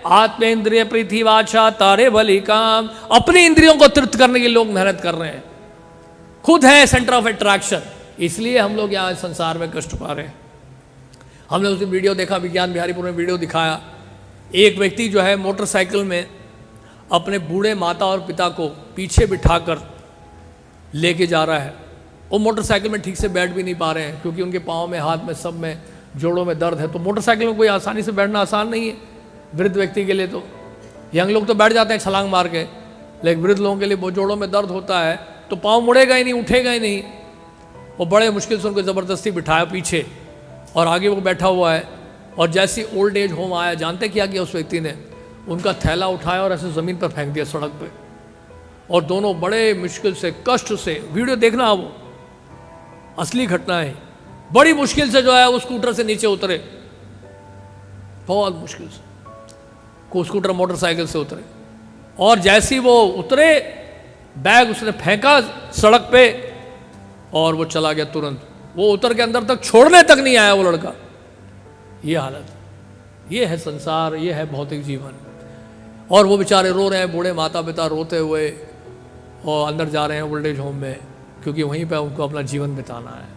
आत्मेंद्रिय प्रीति वाचा तारे बलि काम। अपनी इंद्रियों को तृप्त करने के लिए लोग मेहनत कर रहे हैं, खुद है सेंटर ऑफ अट्रैक्शन, इसलिए हम लोग यहाँ संसार में कष्ट पा रहे हैं। हमने उस दिन वीडियो देखा, विज्ञान बिहारीपुर में वीडियो दिखाया, एक व्यक्ति जो है मोटरसाइकिल में अपने बूढ़े माता और पिता को पीछे बिठाकर लेके जा रहा है। वो मोटरसाइकिल में ठीक से बैठ भी नहीं पा रहे हैं क्योंकि उनके पाँव में, हाथ में, सब में, जोड़ों में दर्द है। तो मोटरसाइकिल में कोई आसानी से बैठना आसान नहीं है वृद्ध व्यक्ति के लिए। तो यंग लोग तो बैठ जाते हैं छलांग मार के, लेकिन वृद्ध लोगों के लिए वो जोड़ों में दर्द होता है तो पाँव मुड़ेगा ही नहीं, उठेगा ही नहीं। वो बड़े मुश्किल से उनको ज़बरदस्ती बिठाया पीछे और आगे वो बैठा हुआ है। और जैसे ओल्ड एज होम आया, जानते क्या किया उस व्यक्ति ने? उनका थैला उठाया और ऐसे ज़मीन पर फेंक दिया सड़क पे। और दोनों बड़े मुश्किल से, कष्ट से, वीडियो देखना, वो असली घटना है, बड़ी मुश्किल से जो है उस स्कूटर से नीचे उतरे, बहुत मुश्किल से को स्कूटर मोटरसाइकिल से उतरे। और जैसी वो उतरे, बैग उसने फेंका सड़क पे और वो चला गया तुरंत। वो उतर के अंदर तक छोड़ने तक नहीं आया वो लड़का। ये हालत, ये है संसार, ये है भौतिक जीवन। और वो बेचारे रो रहे हैं, बूढ़े माता पिता रोते हुए, और अंदर जा रहे हैं ओल्ड एज होम में, क्योंकि वहीं पे उनको अपना जीवन बिताना है।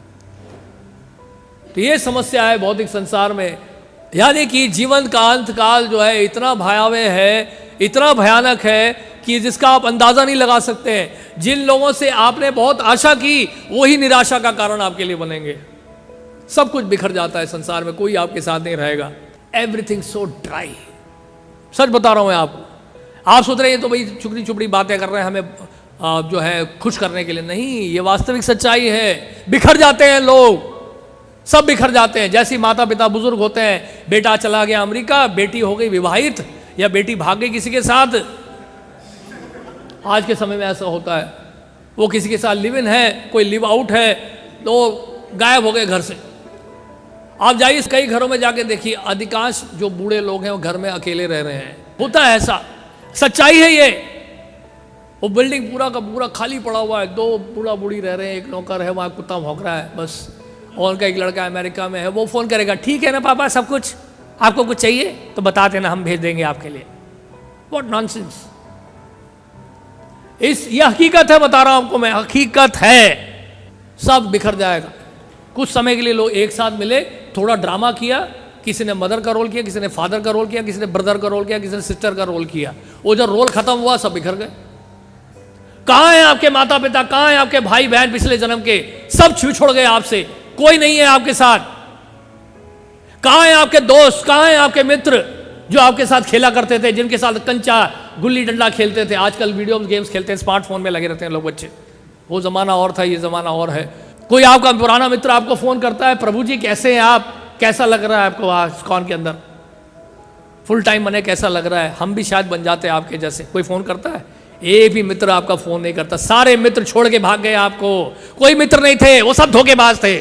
तो ये समस्या है भौतिक संसार में, यानी कि जीवन का अंत काल जो है इतना भयावह है, इतना भयानक है कि जिसका आप अंदाज़ा नहीं लगा सकते हैं। जिन लोगों से आपने बहुत आशा की, वही निराशा का कारण आपके लिए बनेंगे। सब कुछ बिखर जाता है संसार में, कोई आपके साथ नहीं रहेगा। एवरीथिंग सो ड्राई, सच बता रहा हूँ मैं आपको। आप सोच रहे हैं तो भाई चुपड़ी चुपड़ी बातें कर रहे हैं हमें जो है खुश करने के लिए, नहीं, ये वास्तविक सच्चाई है। बिखर जाते हैं लोग, सब बिखर जाते हैं। जैसे माता पिता बुजुर्ग होते हैं, बेटा चला गया अमेरिका, बेटी हो गई विवाहित, या बेटी भाग गई किसी के साथ। आज के समय में ऐसा होता है, वो किसी के साथ लिव इन है, कोई लिव आउट है, तो गायब हो गए घर से। आप जाइए कई घरों में जाके देखिए, अधिकांश जो बूढ़े लोग हैं वो घर में अकेले रह रहे हैं। होता है ऐसा, सच्चाई है ये। वो बिल्डिंग पूरा का पूरा खाली पड़ा हुआ है, दो बूढ़ा बूढ़ी रह रहे हैं, एक नौकर है, वहाँ कुत्ता भौंक रहा है बस। और उनका एक लड़का अमेरिका में है, वो फ़ोन करेगा, ठीक है ना पापा सब कुछ, आपको कुछ चाहिए तो बता देना, हम भेज देंगे आपके लिए। What nonsense. ये हकीकत है, बता रहा हूं आपको मैं, हकीकत है। सब बिखर जाएगा। कुछ समय के लिए लोग एक साथ मिले, थोड़ा ड्रामा किया, किसी ने मदर का रोल किया, किसी ने फादर का रोल किया, किसी ने ब्रदर का रोल किया, किसी ने सिस्टर का रोल किया। वो जब रोल खत्म हुआ, सब बिखर गए। कहाँ हैं आपके माता पिता, कहाँ हैं आपके भाई बहन पिछले जन्म के? सब छोड़ गए आपसे, कोई नहीं है आपके साथ। कहाँ हैं आपके दोस्त, कहाँ हैं आपके मित्र जो आपके साथ खेला करते थे, जिनके साथ कंचा गुल्ली डंडा खेलते थे? आजकल वीडियो गेम्स खेलते हैं, स्मार्टफोन में लगे रहते हैं लोग बच्चे। वो ज़माना और था, ये ज़माना और है। कोई आपका पुराना मित्र आपको फ़ोन करता है, प्रभु जी कैसे हैं आप, कैसा लग रहा है आपको आज इस्कॉन के अंदर, फुल टाइम बने, कैसा लग रहा है? हम भी शायद बन जाते हैं आपके जैसे। कोई फ़ोन करता है? एक भी मित्र आपका फ़ोन नहीं करता। सारे मित्र छोड़ के भाग गए आपको। कोई मित्र नहीं थे, वो सब धोखेबाज थे।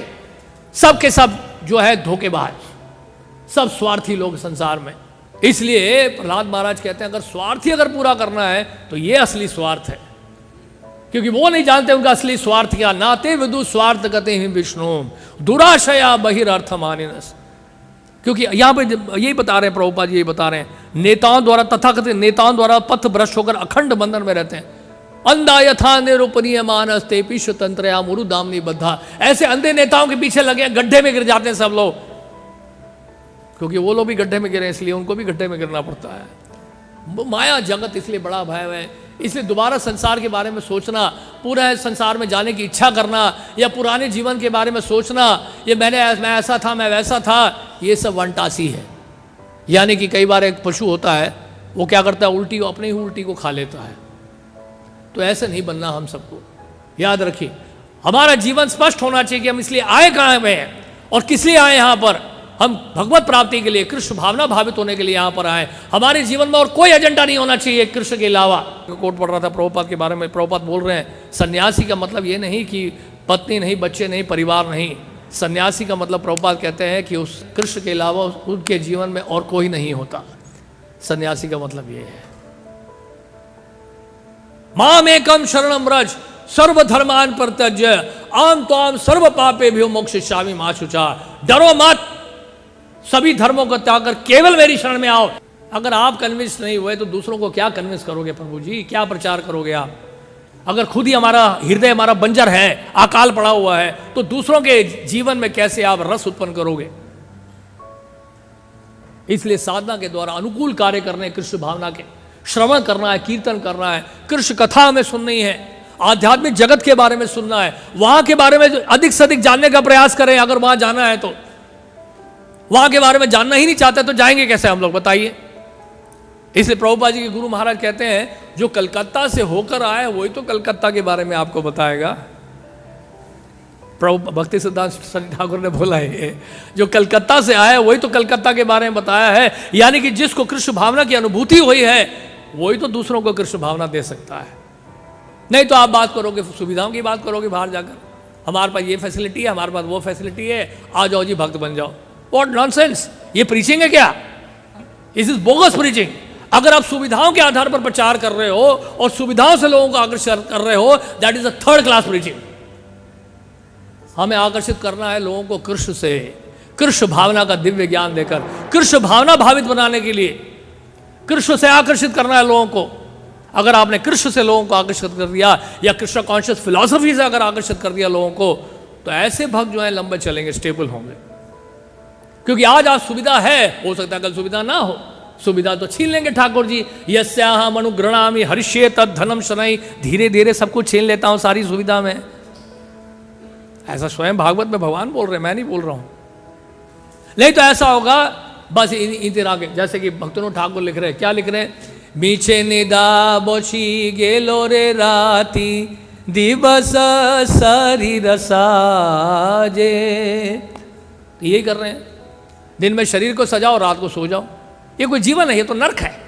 सब के सब जो है धोखेबाज, सब स्वार्थी लोग संसार में। इसलिए प्रहलाद महाराज कहते हैं, अगर स्वार्थी अगर पूरा करना है तो ये असली स्वार्थ है, क्योंकि वो नहीं जानते उनका असली स्वार्थ क्या। नाते विदु स्वार्थ गते ही विष्णु दुराशया बहिर्थ मानिनस। क्योंकि यहाँ पे यही बता रहे हैं प्रभुपाद, यही बता रहे हैं, नेताओं द्वारा, तथाकथित नेताओं द्वारा पथ भ्रष्ट होकर अखंड बंधन में रहते हैं। अंधा यथा निरूपणीय मानस ते पिश तंत्रया मुरु दामनी बद्धा। ऐसे अंधे नेताओं के पीछे लगे, गड्ढे में गिर जाते हैं सब लोग, क्योंकि वो लोग भी गड्ढे में गिरे, इसलिए उनको भी गड्ढे में गिरना पड़ता है। माया जगत इसलिए बड़ा भय है। इसलिए दोबारा संसार के बारे में सोचना, पूरा संसार में जाने की इच्छा करना, या पुराने जीवन के बारे में सोचना, ये मैं ऐसा था, मैं वैसा था, ये सब वनटासी है। यानी कि कई बार एक पशु होता है, वो क्या करता है, उल्टी, अपनी ही उल्टी को खा लेता है। तो ऐसे नहीं बनना हम सबको। याद रखिए, हमारा जीवन स्पष्ट होना चाहिए कि हम इसलिए आए कहाँ पे हैं और किस लिए आए यहाँ पर। हम भगवत प्राप्ति के लिए, कृष्ण भावना भावित होने के लिए यहाँ पर आए। हमारे जीवन में और कोई एजेंडा नहीं होना चाहिए कृष्ण के अलावा। कोट पढ़ रहा था प्रभुपाद के बारे में, प्रभुपाद बोल रहे हैं, सन्यासी का मतलब ये नहीं कि पत्नी नहीं, बच्चे नहीं, परिवार नहीं। सन्यासी का मतलब प्रभुपाद कहते हैं कि उस कृष्ण के अलावा उनके जीवन में और कोई नहीं होता। सन्यासी का मतलब ये है। मामेकम शरणम व्रज सर्वधर्मान परित्यज्य आम त्वाम सर्व पापे भ्यो मोक्षयिष्यामि मा शुचा। डरो मत, सभी धर्मों को त्याग कर केवल मेरी शरण में आओ। अगर आप कन्विंस नहीं हुए तो दूसरों को क्या कन्विंस करोगे प्रभु जी, क्या प्रचार करोगे आप? अगर खुद ही हमारा हृदय हमारा बंजर है, अकाल पड़ा हुआ है, तो दूसरों के जीवन में कैसे आप रस उत्पन्न करोगे? इसलिए साधना के द्वारा अनुकूल कार्य करने, कृष्ण भावना के श्रवण करना है, कीर्तन करना है, कृष्ण कथा हमें सुननी है, आध्यात्मिक जगत के बारे में सुनना है, वहां के बारे में अधिक से अधिक जानने का प्रयास करें। अगर वहां जाना है तो, वहां के बारे में जानना ही नहीं चाहते तो जाएंगे कैसे हम लोग, बताइए? इसलिए प्रभुपाद जी के गुरु महाराज कहते हैं, जो कलकत्ता से होकर आए वही तो कलकत्ता के बारे में आपको बताएगा। प्रभु भक्ति सिद्धांत सरस्वती ठाकुर ने बोला है, जो कलकत्ता से आया वही तो कलकत्ता के बारे में बताया है। यानी कि जिसको कृष्ण भावना की अनुभूति हुई है वही तो दूसरों को कृष्ण भावना दे सकता है। नहीं तो आप बात करोगे, सुविधाओं की बात करोगे बाहर जाकर, हमारे पास ये फैसिलिटी है, हमारे पास वो फैसिलिटी है, आ जाओ जी भक्त बन जाओ। What nonsense! ये प्रीचिंग है क्या? इस इज बोगस प्रीचिंग। अगर आप सुविधाओं के आधार पर प्रचार कर रहे हो और सुविधाओं से लोगों को आकर्षित कर रहे हो, that is a third class preaching. हमें आकर्षित करना है लोगों को कृष्ण से, कृष्ण भावना का दिव्य ज्ञान देकर, कृष्ण भावना भावित बनाने के लिए कृष्ण से आकर्षित करना है लोगों को। अगर आपने कृष्ण से लोगों को आकर्षित कर दिया, या कृष्ण कॉन्शियस फिलॉसफी से अगर आकर्षित कर दिया लोगों को, तो ऐसे भक्त जो है लंबे चलेंगे, स्टेबल होंगे। क्योंकि आज सुविधा है, हो सकता है कल सुविधा ना हो। सुविधा तो छीन लेंगे ठाकुर जी, यस्याहम अनुगृणामि हरिष्ये तद धनम शनैः, धीरे धीरे सब कुछ छीन लेता हूं सारी सुविधा में। ऐसा स्वयं भागवत में भगवान बोल रहे, मैं नहीं बोल रहा हूं। नहीं तो ऐसा होगा बस इंदिरा के, जैसे कि भक्तों ठाकुर लिख रहे हैं, क्या लिख रहे हैं? मीछे निदा बोची गेलो रे राती दिवस शरीर साजे। यही कर रहे हैं, दिन में शरीर को सजाओ, रात को सो जाओ। ये कोई जीवन है? ये तो नर्क है।